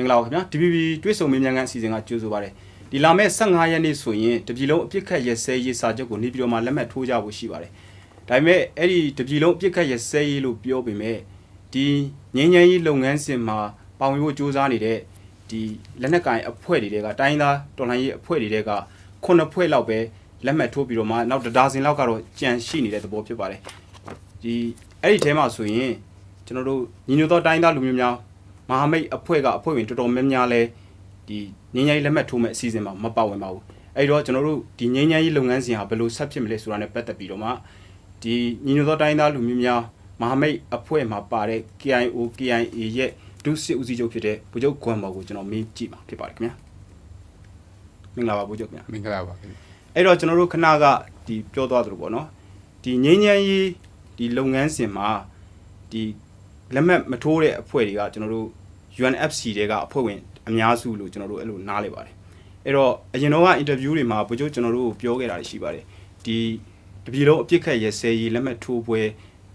င်္ဂလာပါခင်ဗျာ DBB တွဲဆုံမေးမြန်းခန်းအစီအစဉ်ကကြိုးဆိုပါရစေဒီလာမယ့်15ရက်နေ့ဆိုရင်တပြည်လုံးအပြစ်ခတ်ရဲစဲရေးစာချုပ်ကိုနေပြည်တော်မှာလက်မှတ်ထိုးကြဖို့ရှိပါတယ်ဒါပေမဲ့အဲ့ဒီတပြည်လုံးအပြစ်ခတ်ရဲစဲရေးလို့ပြောပေမဲ့ဒီငင်းငင်းရေးလုပ်ငန်းစဉ်မှာပေါင်ရိုးစူးစမ်းနေတဲ့ဒီလက်နက်ကိုင်အဖွဲ့တွေကတိုင်းသားတော်လှန်ရေးအဖွဲ့တွေက9ဖွဲ့လောက်ပဲလက်မှတ်ထိုးပြီးတော့မှနောက်တစ်ဒါဇင်လောက်ကတော့ကြံရှိနေတဲ့သဘောဖြစ်ပါတယ်ဒီအဲ့ဒီထဲမှာဆိုရင်ကျွန်တော်တို့ညီညွတ်သောတိုင်းသားလူမျိုးများမဟာမိတ်အဖွဲ့ကအဖွဲ့ဝင်တော်တော်များများလဲဒီငင်းငယ်လက်မှတ်ထိုးမဲ့အစီအစဉ်မှာမပါဝင်ပါဘူးအဲ့တော့ကျွန်တော်တို့ဒီငင်းငယ်ရေးလုပ်ငန်းစဉ်ဟာဘယ်လိုဆက်ဖြစ်မလဲဆိုတာနဲ့ပတ်သက်ပြီးတော့မှဒီညီညွတ်သောတိုင်းသားလူမျိုးများမဟာမိတ်အဖွဲ့မှာပါတဲ့ KIO KIA ရဲ့ဒုစစ်ဦးစီးချုပ်ဖြစ်တဲ့ဗိုလ်ချုပ်ခွန်မော်ကိုကျွန်တော်မေးကြည့်မှာဖြစ်ပါတယ်ခင်ဗျာမင်္ဂလာပါဗိုလ်ချုပ်ခင်ဗျာမင်္ဂလာပါခင်ဗျာအဲ့တော့ကျွန်တော်တို့ခဏကဒီပြောသွားသလိုပေါ့နော်ဒီငင်းငယ်ရေးဒီလုပ်ငန်းစဉ်မှာဒီလက်မှတ်မထိုးတဲ့အဖွဲ့တွေကကျွန်တော်တို့ UNFC တွေကအဖွဲ့ဝင်အများစုလို့ကျွန်တော်တို့အဲ့လိုနားလည်ပါတယ်အဲ့တော့အရင်တော့ကအင်တာဗျူးတွေမှာဗိုလ်ချုပ်ကျွန်တော်တို့ပြောခဲ့တာရှိပါတယ်ဒီတပြည်လုံးအပြစ်ခတ်ရဲစဲရေးလက်မှတ်ထိုးပွဲ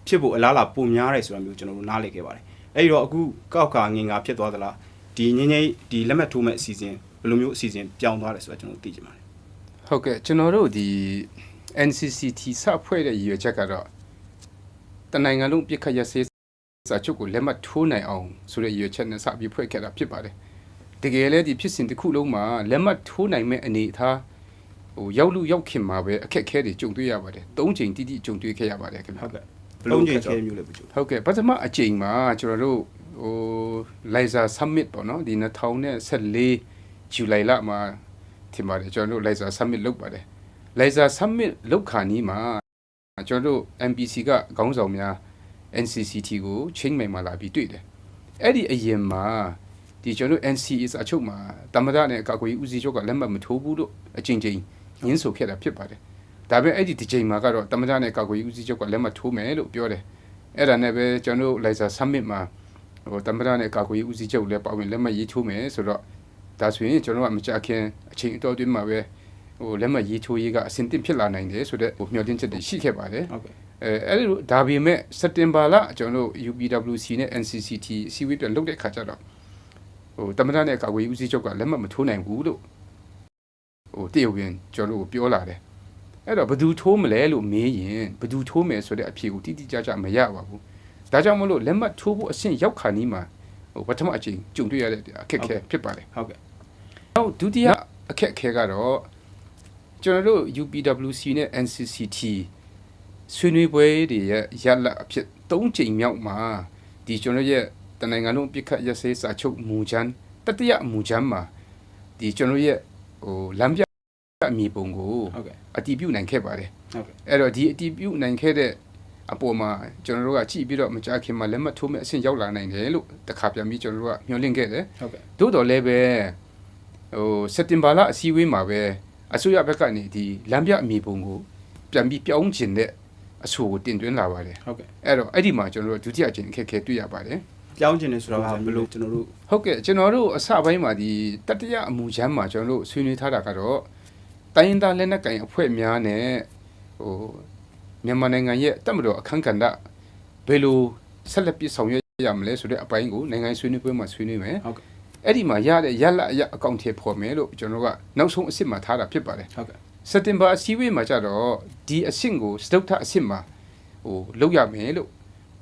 ဖြစ်ဖို့အလားအလာပုံများတယ်ဆိုတာမျိုးကျွန်တော်တို့နားလည်ခဲ့ပါတယ်အဲ့တော့အခုကောက်ကငင်ငါဖြစ်သွားသလားဒီငင်းငယ်ဒီလက်မှတ်ထိုးမဲ့အစီအစဉ်ဘယ်လိုမျိုးအစီအစဉ်ပြောင်းသွားလဲဆိုတာကျွန်တော်သိချင်ပါတယ်ဟုတ်ကဲ့ကျွန်တော်တို့ဒီ NCCT စဖွဲ့တဲ့ရည်ရွယ်ချက်ကတော့တနိုင်ငံလုံးပြစ်ခတ်ရစေးစာချုပ်ကိုလက်မှတ်ထိုးနိုင်အောင်ဆိုတဲ့ရည်ရွယ်ချက်နဲ့စပြီးဖွဲ့ခဲ့တာဖြစ်ပါတယ်တကယ်လည်းဒီဖြစ်စဉ်တစ်ခုလုံးမှာလက်မှတ်ထိုးနိုင်မဲ့အနေအထားဟိုရောက်လူရောက်ခင်မှာပဲအခက်အခဲတွေကြုံတွေ့ရပါတယ်၃ချိန်တိတိကြုံတွေ့ခဲ့ရပါတယ်ခင်ဗျဟုတ်ကဲ့ဘယ်လိုချိန်ခဲမျိုးလဲဗိုလ်ချုပ်ဟုတ်ကဲ့ပထမအချိန်မှာကျွန်တော်တို့ဟို Liza Summit ပေါ့နော်ဒီ2014ဇူလိုင်လမှာထင်ပါတယ်ကျွန်တော်တို့ Liza Summit လုပ်ပါတယ် Liza Summit လုပ်ခါနီးမှာကျွန်တော်တို့ MPC ကခေါင်းဆောင်များ NCCT ကိုချင်းမိန်မှာလာပြီးတွေ့တယ်အဲ့ဒီအရင်မှာဒီကျွန်တော်တို့ NCA အချုပ်မှာတမဒနဲ့ကာကွယ်ရေးဦးစီးချုပ်ကလက်မှတ်မထိုးဘူးလို့အချိန်ချင်းညင်းဆိုခဲ့တာဖြစ်ပါတယ်ဒါပေမဲ့အဲ့ဒီဒီချိန်မှာကတော့တမဒနဲ့ကာကွယ်ရေးဦးစီးချုပ်ကလက်မှတ်ထိုးမယ်လို့ပြောတယ်အဲ့ဒါနဲ့ပဲကျွန်တော်တို့ Liza Summit မှာဟိုတမဒနဲ့ကာကွယ်ရေးဦးစီးချုပ်လည်းပါဝင်လက်မှတ်ရေးထိုးမယ်ဆိုတော့ဒါဆိုရင်ကျွန်တော်ကမကြခင်အချိန်အတော်တွင်းမှာပဲဟိုလက်မှတ်ရေးထိုးရေးကအဆင်သင့်ဖြစ်လာနိုင်တယ်ဆိုတော့ဟိုမျှော်လင့်ချက်တွေရှိခဲ့ပါတယ်ဟုတ်ကဲ့အဲ့လိုဒါပေမဲ့စက်တင်ဘာလကျွန်တော်တို့ UPWC နဲ့ NCCT အစည်းအဝေးပြန်လုပ်တဲ့ခါကျတော့ဟိုတမန်တော်နဲ့ကာကွယ်ရေးဦးစီးချုပ်ကလက်မှတ်မထိုးနိုင်ဘူးလို့ဟိုတရုတ်ဝင်ကျွန်တော်တို့ပြောလာတယ်အဲ့တော့ဘယ်သူထိုးမလဲလို့မေးရင်ဘယ်သူထိုးမယ်ဆိုတဲ့အဖြေကိုတိတိကျကျမရပါဘူးဒါကြောင့်မလို့လက်မှတ်ထိုးဖို့အဆင့်ရောက်ခါနီးမှာဟိုပထမအချိန်ကြုံတွေ့ရတဲ့အခက်အခဲဖြစ်ပါတယ်ဟုတ်ကဲ့နောက်ဒုတိယအခက်အခဲကတော့ကျွန်တော်တို့ UPWC နဲ့ NCCT ဆွေးနွေးပွဲတွေရဲ့ရလဒ်အဖြစ်၃ချိန်မြောက်မှာဒီကျွန်တော်ရဲ့တနိုင်ငံလုံးပြစ်ခတ်ရစေးစာချုပ်မူချမ်းတတိယမူချမ်းမှာဒီကျွန်တော်ရဲ့ဟိုလမ်းပြအမည်ပုံကိုဟုတ်ကဲ့အတည်ပြုနိုင်ခဲ့ပါတယ်ဟုတ်ကဲ့အဲ့တော့ဒီအတည်ပြုနိုင်ခဲ့တဲ့အပေါ်မှာကျွန်တော်တို့ကကြည့်ပြီးတော့မကြခင်မှာလက်မှတ်ထိုးမဲ့အဆင့်ရောက်လာနိုင်တယ်လို့တခါပြန်ပြီးကျွန်တော်တို့ကမျှော်လင့်ခဲ့တယ်ဟုတ်ကဲ့သို့တော်လည်းပဲဟိုစက်တင်ဘာလအစည်းအဝေးမှာပဲအစိုးရဘက်ကနေဒီလမ်းပြအမည်ပုံကိုပြန်ပြီးပြောင်းချင်တဲ့အဆိုကိုတင်သွင်းလာပါတယ်ဟုတ်ကဲ့အဲ့တော့အဲ့ဒီမှာကျွန်တော်တို့ဒုတိယအကြိမ်အခက်အခဲတွေ့ရပါတယ်ပြောင်းကျင်နေဆိုတော့ဘယ်လိုကျွန်တော်တို့ဟုတ်ကဲ့ကျွန်တော်တို့အစပိုင်းမှာဒီတတိယအမူချမ်းမှာကျွန်တော်တို့ဆွေးနွေးထားတာကတော့တိုင်းရင်းသားလက်နက်ကိုင်အဖွဲ့များနဲ့ဟိုမြန်မာနိုင်ငံရဲ့တပ်မတော်အခမ်းကဏ္ဍဘယ်လိုဆက်လက်ပြီးဆောင်ရွက်ရမလဲဆိုတဲ့အပိုင်းကိုနိုင်ငံဆွေးနွေးပွဲမှာဆွေးနွေးမယ်ဟုတ်ကဲ့အဲ့ဒီမှာရတဲ့ရလအကောင့်ထဲပေါ်မယ်လို့ကျွန်တော်ကနောက်ဆုံးအဆင့်မှာထားတာဖြစ်ပါတယ်ဟုတ်ကဲ့စက်တင်ဘာအစည်းအဝေးမှာကျတော့ဒီအဆင့်ကိုစတုတ္ထအဆင့်မှာဟိုလုပ်ရမယ်လို့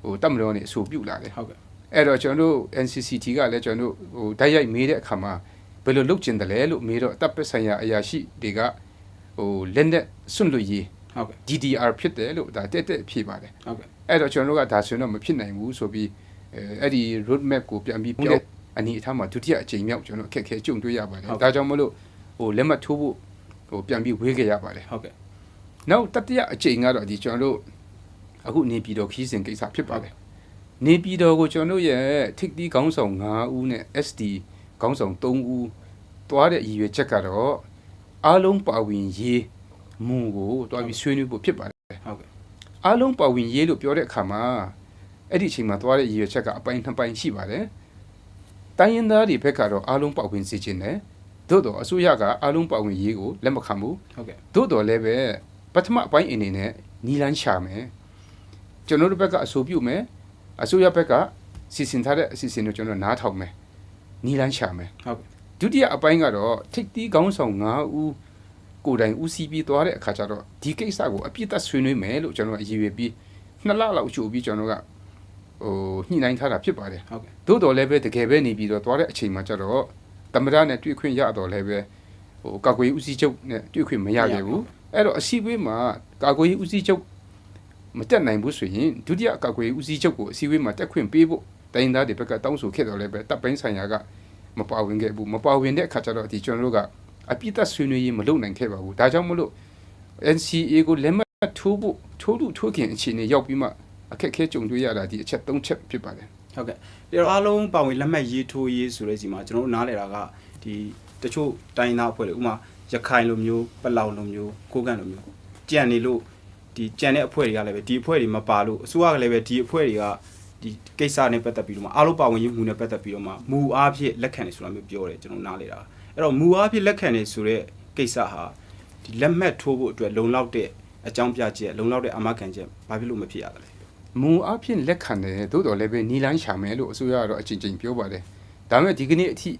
ဟိုတပ်မတော်နဲ့အဆိုပြုလာတယ်ဟုတ်ကဲ့အဲ့တော့ကျွန်တော်တို့ NCCT ကလည်းကျွန်တော်တို့ဟိုတိုက်ရိုက်မေးတဲ့အခါမှာဘယ်လိုလုပ်ကျင်တယ်လဲလို့မေးတော့တပ်ပဆိုင်ရာအရာရှိတွေကဟိုလက်နဲ့စွန့်လွတ်ရေးဟုတ်ကဲ့ DDR ဖြစ်တယ်လို့ဒါတက်ဖြေပါတယ်ဟုတ်ကဲ့အဲ့တော့ကျွန်တော်တို့ကဒါဆိုရင်တော့မဖြစ်နိုင်ဘူးဆိုပြီးအဲ့ဒီ road map ကိုပြန်ပြီးပြောင်းအနေအထားမှာဒုတိယအကြိမ်မြောက်ကျွန်တော်အခက်အခဲကြုံတွေ့ရပါတယ်ဒါကြောင့်မလို့ဟိုလက်မှတ်ထိုးဖို့ဟိုပြန်ပြီးဝေးခဲ့ရပါတယ်ဟုတ်ကဲ့နောက်တတိယအကြိမ်ကတော့ဒီကျွန်တော်တို့အခုနေပြည်တော်ခီးစဉ်ကိစ္စဖြစ်ပါတယ်နေပြည်တော်ကိုကျွန်တော်တို့ရဲ့ထိပ်သီးခေါင်းဆောင်9ဦးနဲ့ SD ခေါင်းဆောင်3ဦးတွားတဲ့ရည်ရွယ်ချက်ကတော့အားလုံးပါဝင်ရေးမူကိုတွားပြီးဆွေးနွေးဖို့ဖြစ်ပါတယ်ဟုတ်ကဲ့အားလုံးပါဝင်ရေးလို့ပြောတဲ့အခါမှာအဲ့ဒီအချိန်မှာတွားတဲ့ရည်ရွယ်ချက်ကအပိုင်း2ပိုင်းရှိပါတယ်တိုင်းရင်းသားတွေဘက်ကတော့အားလုံးပါဝင်စေချင်တယ်သို့တော်အစိုးရကအားလုံးပါဝင်ရေးကိုလက်မခံဘူးဟုတ်ကဲ့သို့တော်လည်းပဲပထမအပိုင်းအနေနဲ့နီလန်းရှာမယ်ကျွန်တော်တို့ဘက်ကအဆိုပြုမယ်အစိုးရဘက်ကစီစဉ်ထားတဲ့အစီအစဉ်ကိုကျွန်တော်နားထောင်မယ် နီလန်းရှာမယ် ဟုတ်ကဲ့ ဒုတိယအပိုင်းကတော့ထိပ်တီးခေါင်းဆောင်9ဦးကိုယ်တိုင်ဦးစီးပြီးသွားတဲ့အခါကျတော့ဒီကိစ္စကိုအပြစ်သက်ဆွေးနွေးမယ်လို့ကျွန်တော်အရည်ရွယ်ပြီး2လလောက်ကြိုပြီးကျွန်တော်ကညှိနှိုင်းထားတာဖြစ်ပါတယ် ဟုတ်ကဲ့ သို့တော်လည်းပဲတကယ်ပဲနေပြီးတော့သွားတဲ့အချိန်မှာကျတော့သမ္မတနဲ့တွေ့ခွင့်ရတော့လည်းပဲကာကွယ်ဦးစီးချုပ်နဲ့တွေ့ခွင့်မရခဲ့ဘူးအဲ့တော့အစည်းအဝေးမှာကာကွယ်ဦးစီးချုပ်မတက်နိုင်ဘူးဆိုရင်ဒုတိယကာကွယ်ဦးစီးချုပ်ကိုအစည်းအဝေးမှာတက်ခွင့်ပေးဖို့တိုင်းသားတွေဘက်ကတောင်းဆိုခဲ့တော့လည်းပဲတပ်ပိုင်းဆိုင်ရာကမပါဝင်ခဲ့ဘူးမပါဝင်တဲ့အခါကျတော့ဒီကျွန်တော်တို့ကအပြစ်သက်ဆွေးနွေးရေးမလုပ်နိုင်ခဲ့ပါဘူးဒါကြောင့်မလို့ NCA ကိုလက်မှတ်ထိုးဖို့ထိုးခင်အခြေအနေရောက်ပြီးမှအခက်အခဲကြုံတွေ့ရတာဒီအချက်3ချက်ဖြစ်ပါတယ် ဟုတ်ကဲ့ဒီတော့အားလုံးပါဝင်လက်မှတ်ရေးထိုးရေးဆိုတဲ့စီမှာကျွန်တော်တို့နားလည်တာကဒီတချို့တိုင်းသားအဖွဲ့တွေဥမာရခိုင်လိုမျိုးပလောင်လိုမျိုးကိုကန့်လိုမျိုးကြံနေလို့ဒီကြံတဲ့အဖွဲ့တွေကလည်းပဲဒီအဖွဲ့တွေမပါလို့အစိုးရကလည်းပဲဒီအဖွဲ့တွေကဒီကိစ္စနဲ့ပတ်သက်ပြီးတော့မှအားလုံးပါဝင်ရေးမှုနဲ့ပတ်သက်ပြီးတော့မှမူအားဖြင့်လက်ခံတယ်ဆိုတာမျိုးပြောတယ်ကျွန်တော်နားလည်တာအဲ့တော့မူအားဖြင့်လက်ခံတယ်ဆိုတဲ့ကိစ္စဟာဒီလက်မှတ်ထိုးဖို့အတွက်လုံလောက်တဲ့အကြောင်းပြချက်လုံလောက်တဲ့အာမခံချက်ဘာဖြစ်လို့မဖြစ်ရသလဲ မူအဖြစ်လက်ခံတယ်သို့တော်လည်းပဲနီလန်းရှာမယ်လို့အစိုးရကတော့အချိန်ချင်းပြောပါတယ်ဒါပေမဲ့ဒီကနေ့အထိ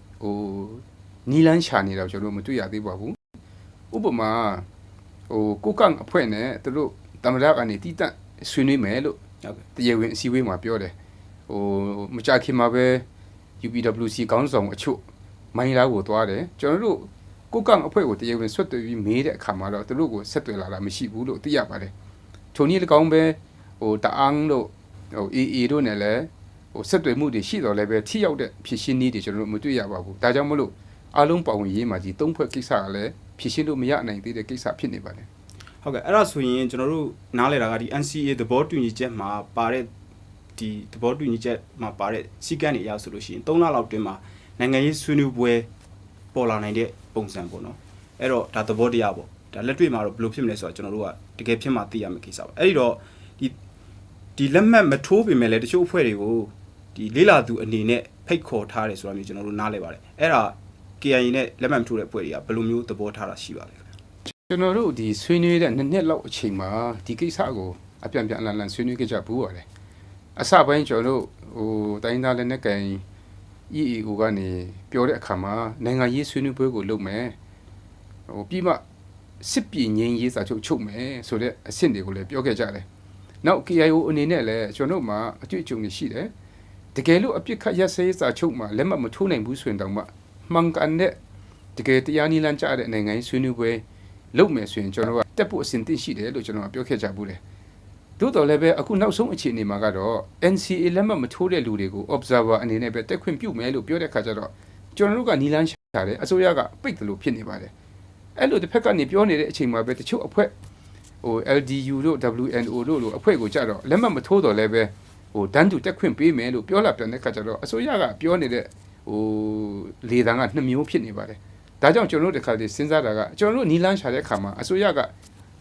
နီလန်းရှာနေတော့ကျွန်တော်မတွေ့ရသေးပါဘူးဥပမာကိုကန့်အဖွဲ့နဲ့သူတို့တမရကနေတီးတန့်ဆွေးနွေးမယ်လို့တရားဝင်အစည်းအဝေးမှာပြောတယ်မကြခင်မှာပဲ UPWC ခေါင်းဆောင်အချို့မိုင်းလာကိုသွားတယ်ကျွန်တော်တို့ကိုကန့်အဖွဲ့ကိုတရားဝင်ဆွတ်တွေ့ပြီးမေးတဲ့အခါမှာတော့သူတို့ကိုဆက်သွယ်လာတာမရှိဘူးလို့သိရပါတယ်ထိုနည်း၎င်းပဲတအားတို့AA တို့နဲ့လည်းဆက်တွေ့မှုတွေရှိတော်လည်းပဲထိရောက်တဲ့ဖြစ်ရှင်းနည်းတွေကျွန်တော်တို့မတွေ့ရပါဘူးဒါကြောင့်မလို့အားလုံးပါဝင်ရေးမှာဒီ3ဖွဲ့ကိစ္စကလည်းဖြစ်ရှင်းလို့မရနိုင်သေးတဲ့ကိစ္စဖြစ်နေပါတယ်ဟုတ်ကဲ့အဲ့ဒါဆိုရင်ကျွန်တော်တို့နားလည်တာကဒီ NCA သဘောတူညီချက်မှာပါတဲ့ဒီသဘောတူညီချက်မှာပါတဲ့စီကံတွေအရဆိုလို့ရှိရင်3လလောက်တွင်မှာနိုင်ငံရေးဆွေးနွေးပွဲပေါ်လာနိုင်တဲ့ပုံစံပေါ့နော်အဲ့တော့ဒါသဘောတရားပေါ့ဒါလက်တွေ့မှာတော့ဘယ်လိုဖြစ်မလဲဆိုတော့ကျွန်တော်တို့ကတကယ်ဖြစ်မှသိရမယ့်ကိစ္စပါအဲ့ဒီတော့ဒီလက်မှတ်မထိုးပေမဲ့လည်းတချို့အဖွဲ့တွေကိုဒီလေးလာသူအနေနဲ့ဖိတ်ခေါ်ထားတယ်ဆိုတာမျိုးကျွန်တော်တို့နားလည်ပါတယ်အဲ့ဒါ KIA နဲ့လက်မှတ်မထိုးတဲ့အဖွဲ့တွေကဘယ်လိုမျိုးသဘောထားတာရှိပါလဲကျွန်တော်တို့ဒီဆွေးနွေးတဲ့နှစ်လောက်အချိန်မှာဒီကိစ္စကိုအပြန်ပြန်အလှန်ဆွေးနွေးကြဘူးပါတယ်အစပိုင်းကျွန်တော်တို့တိုင်းသားလည်းနဲ့ကန် EAO ကနေပြောတဲ့အခါမှာနိုင်ငံရေးဆွေးနွေးပွဲကိုလုပ်မယ်ပြီးမှစစ်ပြည်ငြိမ်းရေးစာချုပ်ချုပ်မယ်ဆိုတဲ့အဆင့်တွေကိုလည်းပြောခဲ့ကြတယ်နောက် KIO အနေနဲ့လည်းကျွန်တော်တို့မှာအတွေ့အကြုံတွေရှိတယ်တကယ်လို့အပြစ်ခတ်ရက်စဲစာချုပ်မှာလက်မှတ်မထိုးနိုင်ဘူးဆိုရင်တောင်မှမှန်ကန်တဲ့တကယ်တရားနည်းလမ်းကျတဲ့နိုင်ငံရေးဆွေးနွေးပွဲလုပ်မယ်ဆိုရင်ကျွန်တော်တို့ကတက်ဖို့အဆင်သင့်ရှိတယ်လို့ကျွန်တော်ပြောခဲ့ကြဘူးတယ်သို့တော်လည်းပဲအခုနောက်ဆုံးအခြေအနေမှာကတော့ NCA လက်မှတ်မထိုးတဲ့လူတွေကို observer အနေနဲ့ပဲတက်ခွင့်ပြုမယ်လို့ပြောတဲ့ခါကျတော့ကျွန်တော်တို့ကနီလန်းရှာတယ်အစိုးရကပိတ်တယ်လို့ဖြစ်နေပါတယ်အဲ့လိုတစ်ဖက်ကနေပြောနေတဲ့အချိန်မှာပဲတချို့အဖွဲ့LDU တို့ WNO တို့လိုအဖွဲ့ကိုကြတော့လက်မှတ်မထိုးတော့လည်းပဲဒန်းတူတက်ခွင့်ပေးမယ်လို့ပြောလာပြန်တဲ့ခါကျတော့အစိုးရကပြောနေတဲ့လေတံက2မျိုးဖြစ်နေပါတယ်ဒါကြောင့်ကျွန်တော်တို့ဒီခါလေးစဉ်းစားတာကကျွန်တော်တို့နီလန်းရှာတဲ့ခါမှာအစိုးရက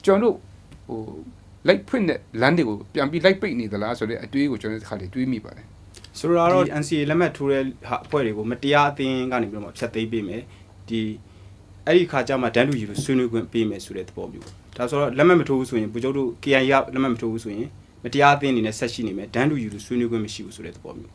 ကျွန်တော်တို့လိုက်ဖွင့်တဲ့လမ်းတွေကိုပြန်ပြီးလိုက်ပိတ်နေသလားဆိုတဲ့အတွေးကိုကျွန်တော်တို့ဒီခါလေးတွေးမိပါတယ်ဆိုတော့ NCA လက်မှတ်ထိုးတဲ့အဖွဲ့တွေကိုမတရားအသင်းကနေပြီးတော့ဖျက်သိမ်းပေးမယ်ဒီအဲ့ဒီခါကျမှဒန်းတူယူလို့ဆွေးနွေးခွင့်ပေးမယ်ဆိုတဲ့သဘောမျိုးဒါဆိုတော့လက်မှတ်မထိုးဘူးဆိုရင်ဗိုလ်ချုပ်တို့ KIA ကလက်မှတ်မထိုးဘူးဆိုရင်မတရားအသင်းအနေနဲ့ဆက်ရှိနေမယ်ဒန်းတူယူလို့ဆွေးနွေးခွင့်မရှိဘူးဆိုတဲ့သဘောမျိုး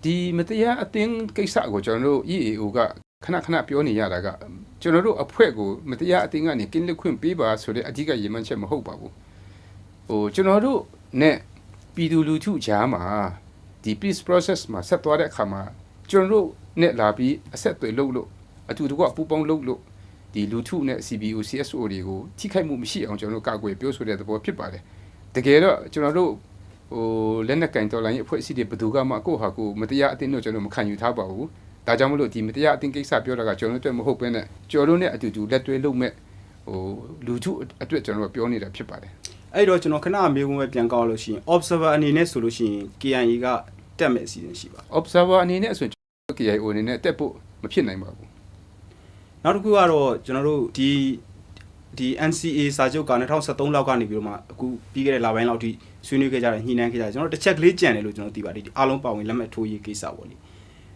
ဒီမတရားအသင်းကိစ္စကိုကျွန်တော်တို့ EAO ကခဏပြောနေရတာကကျွန်တော်တို့အဖွဲ့ကိုမတရားအသင်းကနေကင်းလွတ်ခွင့်ပေးပါဆိုတဲ့အဓိကရည်မှန်းချက်မဟုတ်ပါဘူးကျွန်တော်တို့နဲ့ပြည်သူလူထုကြားမှာဒီ peace process မှာဆက်သွားတဲ့အခါမှာကျွန်တော်တို့နဲ့လာပြီးအဆက်အသွယ်လုပ်လို့အတူတကွပူးပေါင်းလုပ်လို့ဒီလူထုနဲ့ CBO CSO တွေကိုထိခိုက်မှုမရှိအောင်ကျွန်တော်တို့ကာကွယ်ပြောဆိုတဲ့သဘောဖြစ်ပါတယ်တကယ်တော့ကျွန်တော်တို့လက်နက်ကင်တော်လိုင်းအဖွဲ့အစည်းတွေဘယ်သူကမှကိုယ့်ဟာကိုယ်မတရားအသင်းတို့ကျွန်တော်မခံယူထားပါဘူးဒါကြောင့်မလို့ဒီမတရားအသင်းကိစ္စပြောတာကကျွန်တော်တို့မဟုတ်ဘဲနဲ့ကျွန်တော်တို့နဲ့အတူတူလက်တွဲလုပ်မဲ့လူထုအတွက်ကျွန်တော်ပြောနေတာဖြစ်ပါတယ်အဲ့တော့ကျွန်တော်ခဏမေးခွန်းပဲပြန်ကောက်လို့ရှိရင် observer အနေနဲ့ဆိုလို့ရှိရင် KIA ကတက်မဲ့အစီအစဉ်ရှိပါ observer အနေနဲ့ဆိုရင် KIO အနေနဲ့တက်ဖို့မဖြစ်နိုင်ပါဘူးနောက်တစ်ခုကတော့ကျွန်တော်တို့ဒီ NCA စာချုပ်က2013လောက်ကနေပြီးတော့မှအခုပြီးခဲ့တဲ့လပိုင်းလောက်ထိဆွေးနွေးခဲ့ကြတယ်ညှိနှိုင်းခဲ့ကြတယ်ကျွန်တော်တစ်ချက်ကလေးကြံတယ်လို့ကျွန်တော်သိပါတယ်ဒီအားလုံးပါဝင်လက်မှတ်ထိုးရေးကိစ္စပေါ့လေ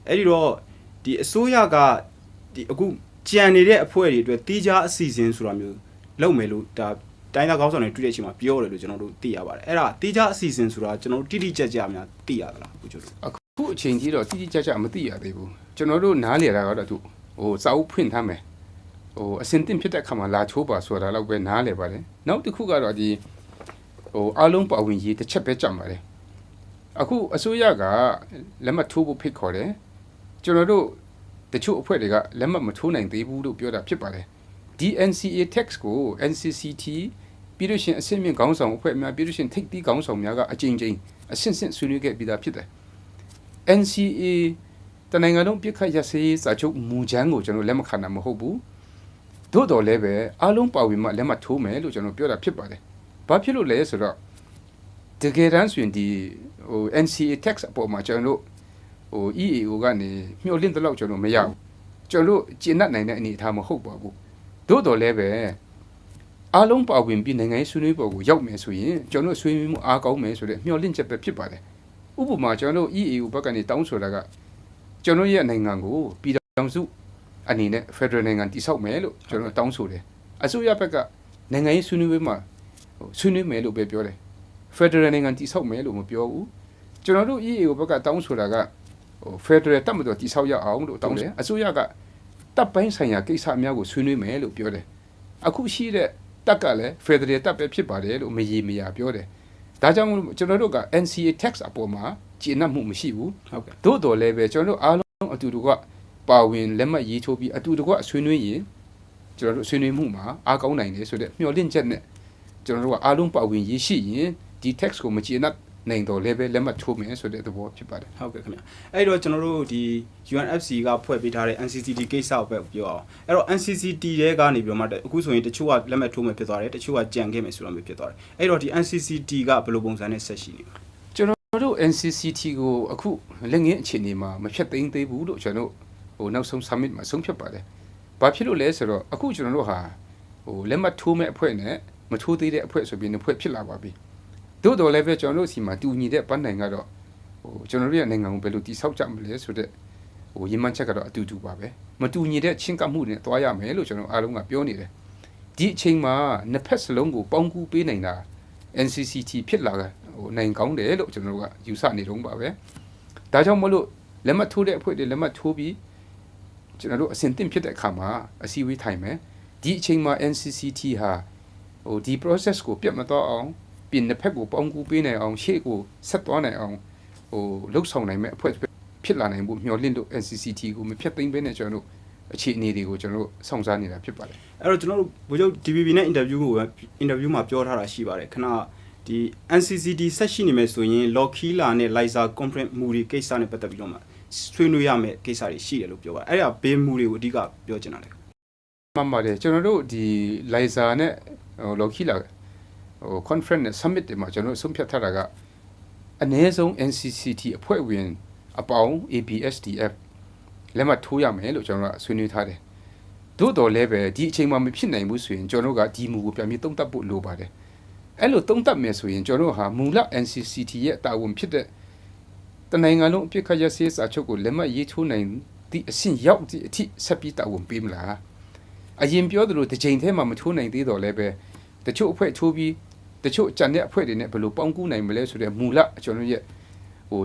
အဲ့ဒီတော့ဒီအစိုးရကဒီအခုကြံနေတဲ့အဖွဲ့တွေအတွက်တီးခြားအစီအစဉ်ဆိုတာမျိုးလုပ်မယ်လို့ဒါတိုင်းသားကောင်းဆောင်တွေတွေ့တဲ့အချိန်မှာပြောတယ်လို့ကျွန်တော်တို့သိရပါတယ်အဲ့ဒါတီးခြားအစီအစဉ်ဆိုတာကျွန်တော်တို့တိတိကျကျများသိရသလားအခုကျတော့အခုအချိန်ကြီးတော့တိတိကျကျမသိရသေးဘူး ကျွန်တော်တို့နားလေတာကတော့သူစာအုပ်ဖွင့်ထားမယ်အစင်တင်ဖြစ်တဲ့အခါမှာလာချိုးပါဆိုတာတော့ပဲနားလေပါတယ်နောက်တစ်ခုကတော့ဒီအားလုံးပါဝင်ရေးတစ်ချက်ပဲကြံပါတယ်အခုအစိုးရကလက်မှတ်ထိုးဖို့ဖိတ်ခေါ်တယ်ကျွန်တော်တို့တချို့အဖွဲ့တွေကလက်မှတ်မထိုးနိုင်သေးဘူးလို့ပြောတာဖြစ်ပါတယ်ဒီ NCA text ကို NCCT ပြည်လို့ရှင်အဆင့်မြင့်ခေါင်းဆောင်အဖွဲ့များပြည်လို့ရှင်ထိပ်သီးခေါင်းဆောင်များကအကြိမ်ကြိမ်အဆင့်ဆင့်ဆွေးနွေးခဲ့ပြီးသားဖြစ်တယ် NCA တနိုင်ငံလုံးပြစ်ခတ်ရစေးစာချုပ်မူချမ်းကိုကျွန်တော်လက်မခံနိုင်မဟုတ်ဘူးသို့တော်လည်းပဲအားလုံးပါဝင်မှလက်မှတ်ထိုးမယ်လို့ကျွန်တော်ပြောတာဖြစ်ပါတယ်ဘာဖြစ်လို့လဲဆိုတော့တကယ်တမ်းဆိုရင်ဒီNCA text အပေါ်မှာကျွန်တော်တို့EAO ကနေမျှော်လင့်တဲ့လောက်ကျွန်တော်မရဘူးကျွန်တော်တို့ကျင့်တတ်နိုင်တဲ့အနေအထားမဟုတ်ပါဘူးသို့တော်လည်းပဲအားလုံးပါဝင်ပြီးနိုင်ငံရေးဆွေးနွေးပွဲကိုရောက်မယ်ဆိုရင်ကျွန်တော်ဆွေးနွေးမှုအားကောင်းမယ်ဆိုတဲ့မျှော်လင့်ချက်ပဲဖြစ်ပါတယ်ဥပမာကျွန်တော်တို့ EAO ဘက်ကနေတောင်းဆိုတာကကျွန်တော်ရဲ့နိုင်ငံကိုပြည်ထောင်စုအနေနဲ့ Federal နိုင်ငံတည်ဆောက်မယ်လို့ကျွန်တော်တောင်းဆိုတယ်အစိုးရဘက်ကနိုင်ငံရေးဆွေးနွေးပွဲမှာဆွေးနွေးမယ်လို့ပဲပြောတယ် Federal နိုင်ငံတည်ဆောက်မယ်လို့မပြောဘူးကျွန်တော်တို့ EAO ဘက်ကတောင်းဆိုတာကFederal တပ်မတော်တည်ဆောက်ရအောင်လို့တောင်းတယ်အစိုးရကတပ်ပိုင်းဆိုင်ရာကိစ္စများကိုဆွေးနွေးမယ်လို့ပြောတယ်အခုရှိတဲ့တပ်ကလည်း Federal တပ်ပဲဖြစ်ပါတယ်လို့မရေမရာပြောတယ်ဒါကြောင့်ကျွန်တော်တို့က NCA text အပေါ်မှာကျင့်တတ်မှုမရှိဘူးဟုတ်ကဲ့သို့တော်လည်းပဲကျွန်တော်တို့အားလုံးအတူတူကပါဝင်လက်မှတ်ရေးထိုးပြီးအတူတကွဆွေးနွေးရင်ကျွန်တော်တို့ဆွေးနွေးမှုမှာအားကောင်းနိုင်တယ်ဆိုတဲ့မျှော်လင့်ချက်နဲ့ကျွန်တော်တို့ကအားလုံးပါဝင်ရေးရှိရင်ဒီ text ကိုမကျေနပ်နိုင်တော့လည်းပဲလက်မှတ်ထိုးမယ်ဆိုတဲ့သဘောဖြစ်ပါတယ်ဟုတ်ကဲ့ခင်ဗျအဲ့တော့ကျွန်တော်တို့ဒီ UNFC ကဖွဲ့ပေးထားတဲ့ NCCT ကိစ္စကိုပဲပြောအောင်အဲ့တော့ NCCT တဲ့ကနေပြီးတော့မှအခုဆိုရင်တချို့ကလက်မှတ်ထိုးမယ်ဖြစ်သွားတယ်တချို့ကကြံခဲ့မယ်ဆိုတော့မျိုးဖြစ်သွားတယ်အဲ့တော့ဒီ NCCT ကဘယ်လိုပုံစံနဲ့ဆက်ရှိနေလဲကျွန်တော်တို့ NCCT ကိုအခုလက်ငင်းအခြေအနေမှာမဖြတ်သိမ်းသေးဘူးလို့ကျွန်တော်တို့နောက်ဆုံး summit မှာဆုံးဖြတ်ပါတယ်ဘာဖြစ်လို့လဲဆိုတော့အခုကျွန်တော်တို့ဟာလက်မှတ်ထိုးမဲ့အဖွဲ့နဲ့မထိုးသေးတဲ့အဖွဲ့ဆိုပြီးနှစ်ဖွဲ့ဖြစ်လာပါပြီသို့တော်လည်းပဲကျွန်တော်တို့စီမှာတူညီတဲ့ပန်းနိုင်ကတော့ကျွန်တော်တို့ရဲ့နိုင်ငံကိုဘယ်လိုတည်ဆောက်ကြမလဲဆိုတဲ့ရည်မှန်းချက်ကတော့အတူတူပါပဲမတူညီတဲ့ချင်းကပ်မှုတွေတွားရမယ်လို့ကျွန်တော်အားလုံးကပြောနေတယ်ဒီအချိန်မှာနှစ်ဖက်စလုံးကိုပေါင်းကူးပေးနိုင်တာ NCCT ဖြစ်လာနိုင်ကောင်းတယ်လို့ကျွန်တော်တို့ကယူဆနေတော့ပါပဲဒါကြောင့်မလို့လက်မှတ်ထိုးတဲ့အဖွဲ့တွေလက်မှတ်ထိုးပြီးကျွန်တော်တို့အစဉ်သင့်ဖြစ်တဲ့အခါမှာအစည်းအဝေးထိုင်မယ်ဒီအချိန်မှာ NCCT ဟာဒီ process ကိုပြတ်မတော့အောင်ပြင်တစ်ဖက်ကိုပေါင်းကူးပေးနိုင်အောင်ရှေ့ကိုဆက်သွားနိုင်အောင်လှုပ်ဆောင်နိုင်မဲ့အဖွဲ့ဖြစ်လာနိုင်ဖို့မျှော်လင့်လို့ NCCT ကိုမဖြတ်သိမ်းဘဲနဲ့ကျွန်တော်တို့အခြေအနေတွေကိုကျွန်တော်တို့စောင့်စားနေတာဖြစ်ပါတယ်အဲ့တော့ကျွန်တော်တို့ဘိုးချုပ် DBB နဲ့ interview မှာပြောထားတာရှိပါတယ်ခဏဒီ NCCT ဆက်ရှိနေမယ်ဆိုရင် Lockheed နဲ့ Liza Conference မူတွေကိစ္စနဲ့ပတ်သက်ပြီးတော့မှဆွေးနွေးရမယ့်ကိစ္စတွေရှိတယ်လို့ပြောပါတယ်အဲ့ဒါဘေးမူတွေကိုအဓိကပြောချင်တာလေမှန်ပါတယ်ကျွန်တော်တို့ဒီ Liza နဲ့ Lockheed conference နဲ့ summit တွေမှာကျွန်တော်ဆုံးဖြတ်ထားတာကအနည်းဆုံး NCCT အဖွဲ့ဝင်အပေါင်း ABSDF လက်မှတ်ထိုးရမယ်လို့ကျွန်တော်ကဆွေးနွေးထားတယ်သို့တော်လည်းပဲဒီအချိန်မှာမဖြစ်နိုင်ဘူးဆိုရင်ကျွန်တော်ကဒီမူကိုပြန်ပြီးသုံးသပ်ဖို့လိုပါတယ်အဲ့လိုသုံးသပ်မယ်ဆိုရင်ကျွန်တော်ဟာမူလ NCCT ရဲ့တာဝန်ဖြစ်တဲ့တနိုင်ငံလုံးအပြစ်ခတ်ရစေးစာချုပ်ကိုလက်မှတ်ရေးထိုးနိုင်သည့်အဆင့်ရောက်သည့်အထိဆက်ပြီးတာဝန်ပေးမလားအရင်ပြောသလိုတစ်ချိန်တည်းမှာမထိုးနိုင်သေးတော့လည်းပဲတချို့အဖွဲ့ထိုးပြီးတချို့ကြံတဲ့အဖွဲ့တွေနဲ့ဘယ်လိုပေါင်းကူးနိုင်မလဲဆိုတဲ့မူလကျွန်တော်ရဲ့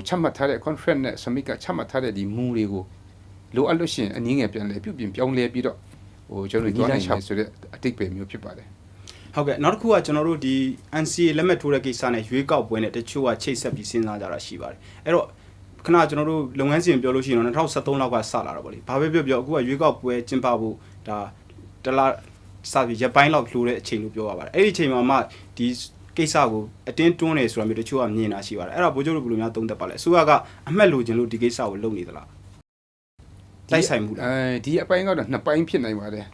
ချမှတ်ထားတဲ့ conference နဲ့ summit ကချမှတ်ထားတဲ့ဒီမူတွေကိုလိုအပ်လို့ရှိရင်အနည်းငယ်ပြန်လဲပြုပြင်ပြောင်းလဲပြီးတော့ကျွန်တော်ညီလာချဆိုတဲ့အတိတ်ပဲမျိုးဖြစ်ပါတယ်ဟုတ်ကဲ့နောက်တစ်ခုကကျွန်တော်တို့ဒီ NCA လက်မှတ်ထိုးတဲ့ကိစ္စနဲ့ရွေးကောက်ပွဲနဲ့တချို့ကချိတ်ဆက်ပြီးစဉ်းစားကြတာရှိပါတယ်အဲ့တော့ခဏကျွန်တော်တို့လုပ်ငန်းစဉ်ပြောလို့ရှိရင်တော့2013လောက်ကစလာတော့ဗောလေဘာပဲပြောအခုကရွေးကောက်ပွဲကျင်းပဖို့ဒါတလားစပြီးရပိုင်းလောက်လှိုးတဲ့အချိန်လို့ပြောရပါတယ်အဲ့ဒီအချိန်မှာမှဒီကိစ္စကိုအတင်းတွန်းနေဆိုတာမျိုးတချို့ကမြင်တာရှိပါတယ်အဲ့ဒါဘိုးချုပ်တို့ဘယ်လိုများသုံးသပ်ပါလဲအစိုးရကအမှတ်လိုချင်လို့ဒီကိစ္စကိုလုပ်နေသလားတိုက်ဆိုင်မှုလားဒီအပိုင်းကတော့နှစ်ပိုင်းဖြစ်နိုင်ပါတယ်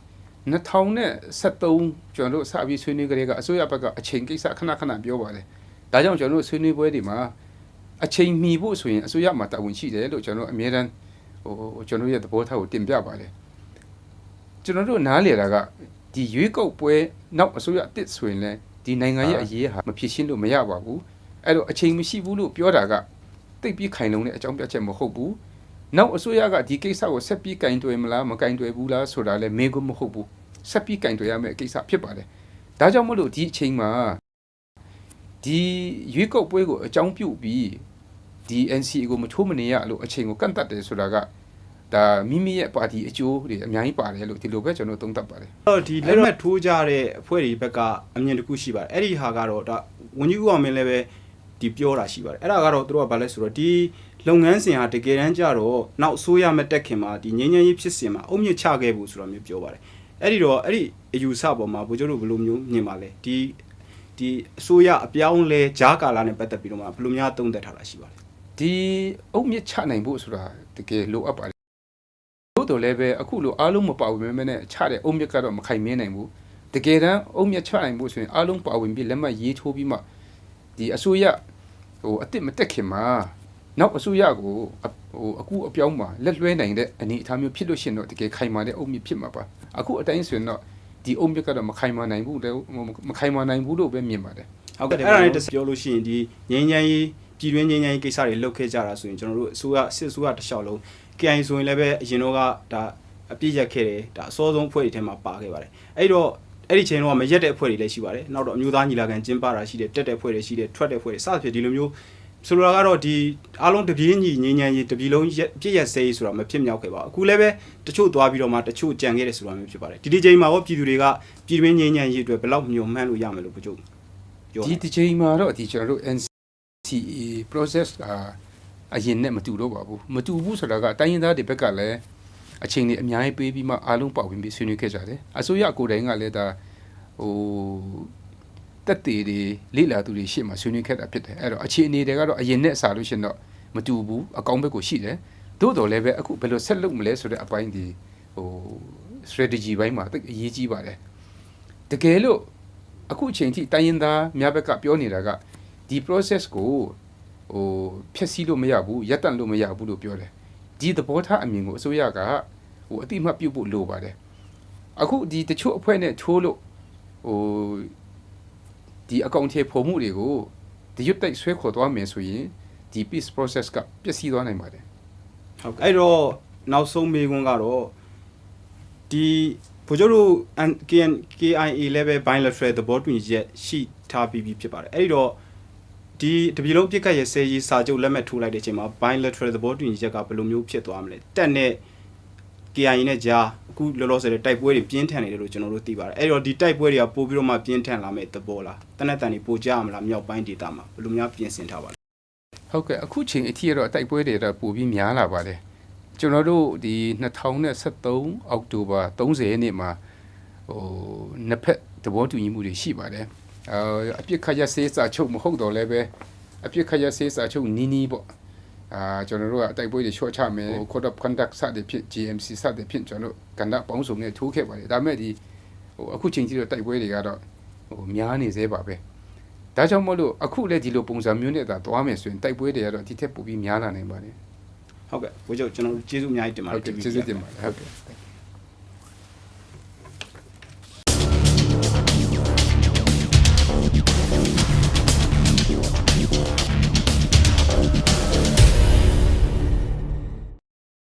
2013ကျွန်တော်တို့စပြီးဆွေးနွေးကြတဲ့ကအစိုးရဘက်ကအချိန်ကိစ္စခဏခဏပြောပါတယ်ဒါကြောင့်ကျွန်တော်တို့ဆွေးနွေးပွဲတွေမှာအချိန်မီဖို့ဆိုရင်အစိုးရမှာတာဝန်ရှိတယ်လို့ကျွန်တော်အမြဲတမ်းကျွန်တော်ရဲ့သဘောထားကိုတင်ပြပါတယ်ကျွန်တော်တို့နားလည်တာကဒီရွေးကောက်ပွဲနောက်အစိုးရအစ်စ်ဆိုရင်လည်းဒီနိုင်ငံရဲ့အရေးဟာမဖြစ်ရှင်းလို့မရပါဘူးအဲ့တော့အချိန်မရှိဘူးလို့ပြောတာကတိတ်ပြီးခိုင်လုံတဲ့အကြောင်းပြချက်မဟုတ်ဘူးနောက်အစိုးရကဒီကိစ္စကိုဆက်ပြီးကင်တွယ်မလားမကင်တွယ်ဘူးလားဆိုတာလည်းမေးခွန်းမဟုတ်ဘူးဆက်ပြီးကင်တွယ်ရမယ့်ကိစ္စဖြစ်ပါတယ်ဒါကြောင့်မလို့ဒီအချိန်မှာဒီရွေးကောက်ပွဲကိုအကြောင်းပြုပြီးဒီ NCA ကိုမထိုးမနေရလို့အချိန်ကိုကန့်တတ်တယ်ဆိုတာကဘ ဒါမိမိရဲ့ပါတီအကျိုးတွေအများကြီးပါတယ်လို့ဒီလိုပဲကျွန်တော်သုံးသပ်ပါတယ် တော့ဒီလက်မှတ်ထိုးကြတဲ့အဖွဲ့တွေဘက်ကအမြင်တစ်ခုရှိပါတယ်အဲ့ဒီဟာကတော့ဒါဝန်ကြီးဦးအောင်မင်းလည်းပဲဒီပြောတာရှိပါတယ်အဲ့ဒါကတော့သူတို့ကဘာလဲဆိုတော့ဒီလုပ်ငန်းစဉ်ဟာတကယ်တမ်းကျတော့နောက်အစိုးရမတက်ခင်မှာဒီငင်းငင်းကြီးဖြစ်စဉ်မှာအုံမြင့်ချခဲ့ဘူးဆိုတော့မျိုးပြောပါတယ်အဲ့ဒီတော့အဲ့ဒီအယူဆပေါ်မှာဘိုးကျတို့ဘယ်လိုမျိုးမြင်ပါလဲဒီအစိုးရအပြောင်းလဲဂျားကာလာနဲ့ပတ်သက်ပြီးတော့မှဘယ်လိုများသုံးသပ်ထားတာရှိပါလဲ ဒီအုတ်မြစ်ချနိုင်ဖို့ဆိုတာတကယ်လိုအပ်ပါတယ်တို့တော်လည်းပဲအခုလိုအားလုံးမပါဝင်မဲနဲ့ချတဲ့အုတ်မြစ်ကတော့မခိုင်မင်းနိုင်ဘူးတကယ်တမ်းအုတ်မြစ်ချနိုင်ဖို့ဆိုရင်အားလုံးပါဝင်ပြီးလက်မှတ်ရေးထိုးပြီးမှဒီအစိုးရဟိုအစ်စ်မတက်ခင်မှာနောက်အစိုးရကိုအခုအပြောင်းမှာလက်လွှဲနိုင်တဲ့အနေအထားမျိုးဖြစ်လို့ရှိရင်တော့တကယ်ခိုင်မာတဲ့အုတ်မြစ်ဖြစ်မှာပါအခုအတိုင်းဆိုရင်တော့ဒီအုတ်မြစ်ကတော့မခိုင်မာနိုင်ဘူးလို့ပဲမြင်ပါတယ် ဟုတ်ကဲ့အဲ့ဒါနဲ့ပြောလို့ရှိရင်ဒီငင်းငင်းကြီးပြည်တွင်းငင်းငင်းကြီးကိစ္စတွေလုပ်ခဲ့ကြတာဆိုရင်ကျွန်တော်တို့အစိုးရစစ်အစိုးရတစ်လျှောက်လုံး KI ဆိုရင်လည်းပဲအရင်တော့ကဒါအပြည့်ရက်ခဲ့တယ်ဒါအစောဆုံးအဖွဲ့တွေထဲမှာပါခဲ့ပါတယ်အဲ့တော့အဲ့ဒီချိန်တော့မရက်တဲ့အဖွဲ့တွေလည်းရှိပါတယ်နောက်တော့အမျိုးသားညီလာခံကျင်းပတာရှိတယ်တက်တဲ့အဖွဲ့တွေရှိတယ်ထွက်တဲ့အဖွဲ့တွေစသဖြင့်ဒီလိုမျိုးဆိုလိုတာကတော့ဒီအားလုံးတပြေးညီငင်းငင်းကြီးတပြေးလုံးပြည့်ရက်စေးဆိုတာမဖြစ်မြောက်ခဲ့ပါဘူးအခုလည်းပဲတချို့သွားပြီးတော့မှတချို့ကြံခဲ့တယ်ဆိုတာမျိုးဖြစ်ပါတယ်ဒီချိန်မှာရောပြည်သူတွေကပြည်တွင်းငင်းငင်းကြီးအတွက်ဘယ်လောက်မျှော်မှန်းလို့ရမယ်လို့ပြောဒီချိန်မှာတော့ဒီကျွန်တော်တို့ NCA process အရင်နဲ့မတူတော့ပါဘူးမတူဘူးဆိုတာကတိုင်းရင်းသားတွေဘက်ကလည်းအချိန်တွေအများကြီးပေးပြီးမှအားလုံးပါဝင်ပြီးဆွေးနွေးခဲ့ကြတယ်အစိုးရကိုယ်တိုင်ကလည်းဒါဟိုတက်တည်တွေလိလာသူတွေရှေ့မှာဆွေးနွေးခဲ့တာဖြစ်တယ်အဲ့တော့အခြေအနေတွေကတော့အရင်နဲ့အစားလို့ရှင်တော့မတူဘူးအကောင်းဘက်ကိုရှိတယ်သို့တော်လည်းပဲအခုဘယ်လိုဆက်လုပ်မလဲဆိုတဲ့အပိုင်းဒီဟို strategy ဘိုင်းမှာတိတ်အရေးကြီးပါတယ်တကယ်လို့အခုအချိန်ထိတိုင်းရင်းသားများဘက်ကပြောနေတာကဒီ process ကိုဟိုဖြည့်ဆည်းလို့မရဘူးရပ်တန့်လို့မရဘူးလို့ပြောတယ်ဒီသဘောထားအမြင်ကိုအစိုးရကဟိုအတိအမှတ်ပြုဖို့လိုပါတယ်အခုဒီတချို့အဖွဲ့နဲ့ထိုးလို့ဟိုဒီအကောင့်ထဲပေါ်မှုတွေကိုဒီရွတ်တိုက်ဆွဲခေါ်သွားမယ်ဆိုရင်ဒီ peace process ကပျက်စီးသွားနိုင်ပါတယ်ဟုတ်အဲ့တော့နောက်ဆုံးမေးခွန်းကတော့ဒီဗိုလ်ချုပ်တို့ KIA level bilateral သဘောတူညီချက်ရှိထားပြီးဖြစ်ပါတယ်အဲ့ဒီတော့ဒီတပြည်လုံးပြစ်ခတ်ရဲစဲကြီးစာချုပ်လက်မှတ်ထိုးလိုက်တဲ့အချိန်မှာ bilateral သဘောတူညီချက်ကဘယ်လိုမျိုးဖြစ်သွားမလဲတက်နဲ့ KIA နဲ့ကြားအခုလောလောဆယ်တိုက်ပွဲတွေပြင်းထန်နေတယ်လို့ကျွန်တော်တို့သိပါတယ်အဲ့တော့ဒီတိုက်ပွဲတွေကပို့ပြီးတော့မှပြင်းထန်လာမယ့်သဘောလားတနက်တန်တွေပိုကြရမလားမြောက်ပိုင်းဒေသမှာဘယ်လိုများပြင်ဆင်ထားပါလဲဟုတ်ကဲ့အခုချိန်အထိကတော့တိုက်ပွဲတွေတော့ပိုပြီးများလာပါတယ်ကျွန်တော်တို့ဒီ2023အောက်တိုဘာ30ရက်နေ့မှာဟိုနှစ်ဖက်သဘောတူညီမှုတွေရှိပါတယ်အပြစ်ခတ်ရစေးစာချုပ်မဟုတ်တော့လည်းပဲအပြစ်ခတ်ရစေးစာချုပ်နီးနီးပေါ့ကျွန်တော်တို့ကတိုက်ပွဲတွေ short ချမယ် code of conduct စတဲ့ဖြစ် GMC စတဲ့ဖြစ်ကျွန်တော်ကဏ္ဍပေါင်းစုံနဲ့ထိုးခဲ့ပါတယ်ဒါပေမဲ့ဒီဟိုအခုချိန်ကြီးတော့တိုက်ပွဲတွေကတော့ဟိုများနေသေးပါပဲဒါကြောင့်မို့လို့အခုလည်းဒီလိုပုံစံမျိုးနဲ့သာသွားမယ်ဆိုရင်တိုက်ပွဲတွေကတော့ဒီထက်ပိုပြီးများလာနိုင်ပါတယ်ဟုတ်ကဲ့ဘိုးချုပ်ကျွန်တော်ကျေးဇူးအများကြီးတင်ပါတယ်ကျေးဇူးတင်ပါတယ်ဟုတ်ကဲ့